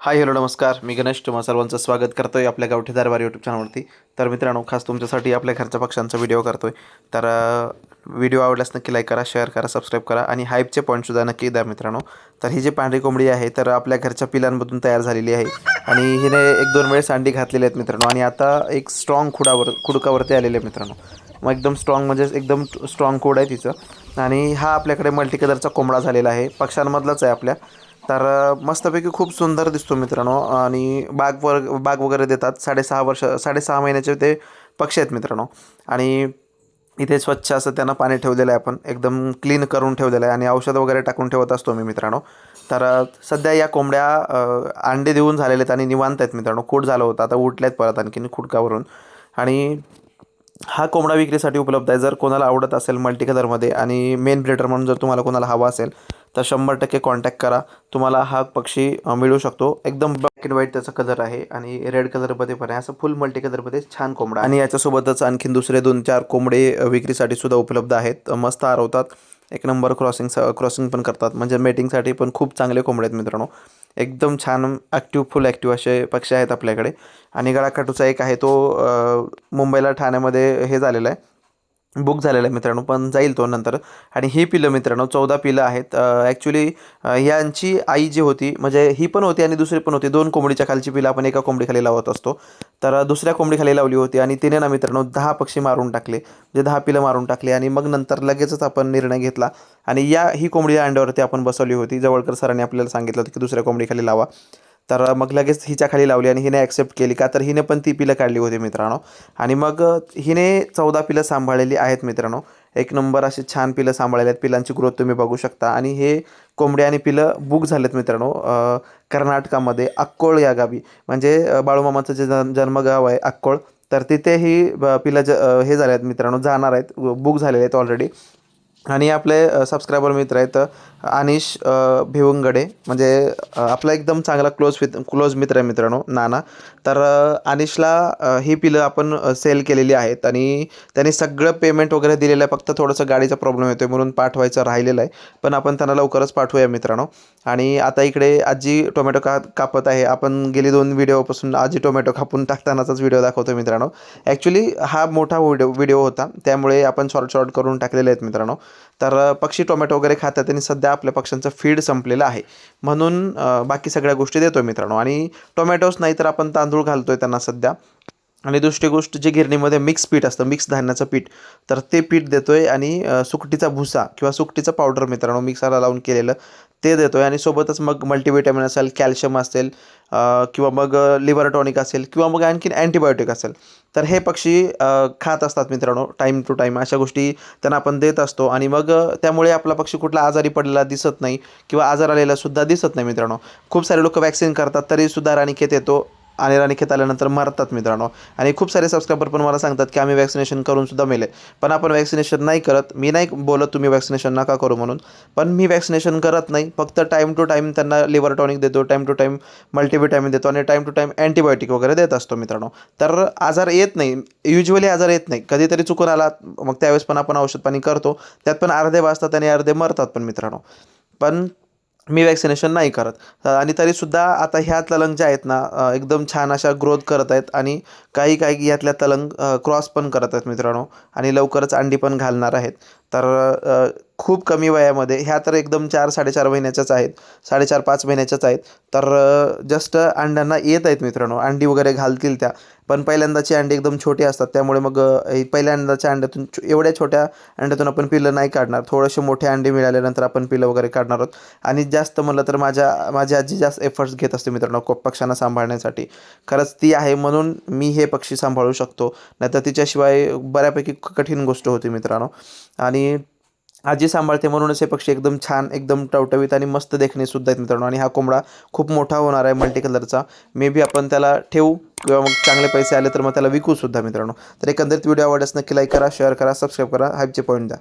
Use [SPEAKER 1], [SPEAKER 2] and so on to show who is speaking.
[SPEAKER 1] Hi hello नमस्कार. मी गणेश तुम्हा सर्वांचं स्वागत करतोय आपल्या गावठी दरबार यूट्यूब चॅनलवरती. तर मित्रांनो, खास तुमच्यासाठी आपल्या घरच्या पक्ष्यांचा व्हिडिओ करतोय. तर व्हिडिओ आवडल्यास नक्की लाईक करा, शेअर करा, सबस्क्राईब करा आणि हाईपचे पॉईंटसुद्धा नक्की द्या मित्रांनो. तर ही जी पांढरी कोंबडी आहे तर आपल्या घरच्या पिलांमधून तयार झालेली आहे आणि हिने एक दोन वेळेस अंडी घातलेली आहेत मित्रांनो. आणि आता एक स्ट्रॉंग खुडकावरती आलेले आहे मित्रांनो. मग एकदम स्ट्रॉंग म्हणजे एकदम स्ट्रॉंग कोड आहे तिचं. आणि हा आपल्याकडे मल्टी कलरचा कोंबडा झालेला आहे, पक्ष्यांमधलाच आहे आपल्या. तर मस्तपैकी खूप सुंदर दिसतो मित्रांनो. आणि बाग वगैरे देतात. 6.5 महिन्याचे ते पक्षी आहेत मित्रांनो. आणि इथे स्वच्छ असं त्यांना पाणी ठेवलेलं आहे, आपण एकदम क्लीन करून ठेवलेलं आहे आणि औषध वगैरे टाकून ठेवत असतो मी मित्रांनो. तर सध्या या कोंबड्या अंडे देऊन झालेले आहेत आणि निवांत आहेत मित्रांनो. खूट झालं होतं, आता उठल्यात परत आणखीन खुडकावरून. आणि हा कोंबडा विक्रीसाठी उपलब्ध आहे. जर कोणाला आवडत असेल मल्टी कलरमध्ये आणि मेन ब्रीडर म्हणून जर तुम्हाला कोणाला हवा असेल तर 100% कॉन्टॅक्ट करा. तुम्हाला हा पक्षी मिळू शकतो. एकदम ब्लॅक अँड व्हाईट त्याचा कलर आहे आणि रेड कलरमध्ये पण आहे. असं फुल मल्टी कलरमध्ये छान कोंबडा आणि याच्यासोबतच आणखीन दुसरे 2-4 कोंबडे विक्रीसाठी सुद्धा उपलब्ध आहेत. मस्त आरवतात, एक नंबर क्रॉसिंग पण करतात. म्हणजे मेटिंगसाठी पण खूप चांगले कोंबडे आहेत मित्रांनो. एकदम छान फुल ॲक्टिव्ह असे पक्षी आहेत आपल्याकडे. आणि गळाकाटूचा एक आहे तो मुंबईला ठाण्यामध्ये हे झालेला आहे, बुक झालेला आहे मित्रांनो, पण जाईल तो नंतर. आणि ही पिलं मित्रांनो 14 पिलं आहेत. ॲक्च्युली यांची आई जी होती म्हणजे ही पण होती आणि दुसरी पण होती. 2 कोंबडीच्या खालची पिलं आपण एका कोंबडीखाली लावत असतो. तर दुसऱ्या कोंबडीखाली लावली होती आणि तिने ना मित्रांनो 10 पक्षी मारून टाकले, म्हणजे 10 पिलं मारून टाकले. आणि मग नंतर लगेचच आपण निर्णय घेतला आणि ही कोंबडी अंड्यावरती आपण बसवली होती. जवळकर सरांनी आपल्याला सांगितलं होतं की दुसऱ्या कोंबडीखाली लावा. तर मग लगेच हिच्या खाली लावली आणि हिने ॲक्सेप्ट केली, का तर हिने पण ती पिलं काढली होती मित्रांनो. आणि मग हिने 14 पिलं सांभाळलेली आहेत मित्रांनो. एक नंबर अशी छान पिलं सांभाळलेली आहेत. पिलांची ग्रोथ तुम्ही बघू शकता. आणि हे कोंबडे आणि पिलं बुक झालेत मित्रांनो कर्नाटकामध्ये अक्कोळ या गावी. म्हणजे बाळूमामाचं जे जन्मगाव आहे अक्कोळ, तर तिथे ही पिलं हे झाले आहेत मित्रांनो, जाणार आहेत, बुक झालेले आहेत ऑलरेडी. आणि आपले सबस्क्रायबर मित्र आहेत अनिश भिवंगडे, म्हणजे आपला एकदम चांगला क्लोज मित्र आहे मित्रांनो, नाना. तर अनिशला ही पिलं आपण सेल केलेली आहेत आणि त्यांनी सगळं पेमेंट वगैरे दिलेलं आहे. फक्त थोडंसं गाडीचा प्रॉब्लेम येतो म्हणून पाठवायचं राहिलेलं आहे, पण आपण त्यांना लवकरच पाठवूया मित्रांनो. आणि आता इकडे आजी टोमॅटो कापत आहे. आपण गेली 2 व्हिडिओपासून आजी टोमॅटो कापून टाकतानाचाच व्हिडिओ दाखवतो मित्रांनो. ॲक्च्युली हा मोठा व्हिडिओ होता, त्यामुळे आपण शॉर्ट करून टाकलेले आहेत मित्रांनो. तर पक्षी टोमॅटो वगैरे खातात आणि सध्या आपल्या पक्ष्यांचं फीड संपलेलं आहे म्हणून बाकी सगळ्या गोष्टी देतो मित्रांनो. आणि टोमॅटोच नाही तर आपण तांदूळ घालतोय त्यांना सध्या. आणि दुसरी गोष्ट, जे गिरणीमध्ये मिक्स पीठ असतं, मिक्स धान्याचं पीठ, तर ते पीठ देतोय. आणि सुकटीचा भुसा किंवा सुकटीचं पावडर मित्रांनो मिक्सरला लावून केलेलं ते देतोय. आणि सोबतच मग मल्टीव्हिटॅमिन असेल, कॅल्शियम असेल, किंवा मग लिव्हर टॉनिक असेल, किंवा मग आणखीन अँटीबायोटिक असेल, तर हे पक्षी खात असतात मित्रांनो टाईम टू टाईम. अशा गोष्टी त्यांना आपण देत असतो. आणि मग त्यामुळे आपला पक्षी कुठला आजारी पडलेला दिसत नाही किंवा आजार आलेला सुद्धा दिसत नाही मित्रांनो. खूप सारे लोक वॅक्सिन करतात तरीसुद्धा राणीखेत येतो आणि राणीखेत आल्यानंतर मरतात मित्रांनो. आणि खूप सारे सबस्क्रायबर पण मला सांगतात की आम्ही वॅक्सिनेशन करून सुद्धा मेले, पण आपण वॅक्सिनेशन नाही करत. मी नाही बोलत तुम्ही वॅक्सिनेशन नका करू म्हणून, पण मी वॅक्सिनेशन करत नाही. फक्त टाईम टू टाईम त्यांना लिव्हर टॉनिक देतो, टाईम टू टाईम मल्टीव्हिटॅमिन देतो आणि टाईम टू टाईम अँटीबायोटिक वगैरे देत असतो मित्रांनो. तर आजार येत नाही, युजली आजार येत नाही. कधीतरी चुकून आला मग त्यावेळेस पण आपण औषध पाणी करतो, त्यात पण अर्धे वाचतात आणि अर्धे मरतात पण मित्रांनो. पण मी वॅक्सिनेशन नाही करत. आणि तरीसुद्धा आता ह्या तलंग ज्या आहेत ना एकदम छान अशा ग्रोथ करत आहेत. आणि काही काही यातल्या तलंग क्रॉस पण करत आहेत मित्रांनो आणि लवकरच अंडी पण घालणार आहेत. तर खूप कमी वयामध्ये ह्या तर एकदम 4-4.5 महिन्याच्याच आहेत, 4.5-5 महिन्याच्याच आहेत. तर जस्ट अंड्यांना येत आहेत मित्रांनो, अंडी वगैरे घालतील त्या. पण पहिल्यांदाची अंडी एकदम छोटी असतात, त्यामुळे मग पहिल्यांदाच्या अंड्यातून एवढ्या छोट्या अंड्यातून आपण पिल्लं नाही काढणार. थोडेसे मोठे अंडे मिळाल्यानंतर आपण पिल्लं वगैरे काढणार आहोत. आणि जास्त म्हणलं तर माझी आजी जास्त एफर्ट्स घेत असते मित्रांनो पक्ष्यांना सांभाळण्यासाठी. खरंच ती आहे म्हणून मी हे पक्षी सांभाळू शकतो, नाहीतर तिच्याशिवाय बऱ्यापैकी कठीण गोष्ट होती मित्रांनो. आणि आजी सांभाळते म्हणूनच हे पक्षी एकदम छान, एकदम टवटवीत आणि मस्त देखणे सुद्धा आहेत मित्रांनो. आणि हा कोंबडा खूप मोठा होणार आहे मल्टी कलरचा. मे बी आपण त्याला ठेवू किंवा मग चांगले पैसे आले तर मग त्याला विकू सुद्धा मित्रांनो. तर एकंदरीत व्हिडिओ आवडल्यास नक्की लाईक करा, शेअर करा, सबस्क्राईब करा, हाईपचे पॉईंट द्या.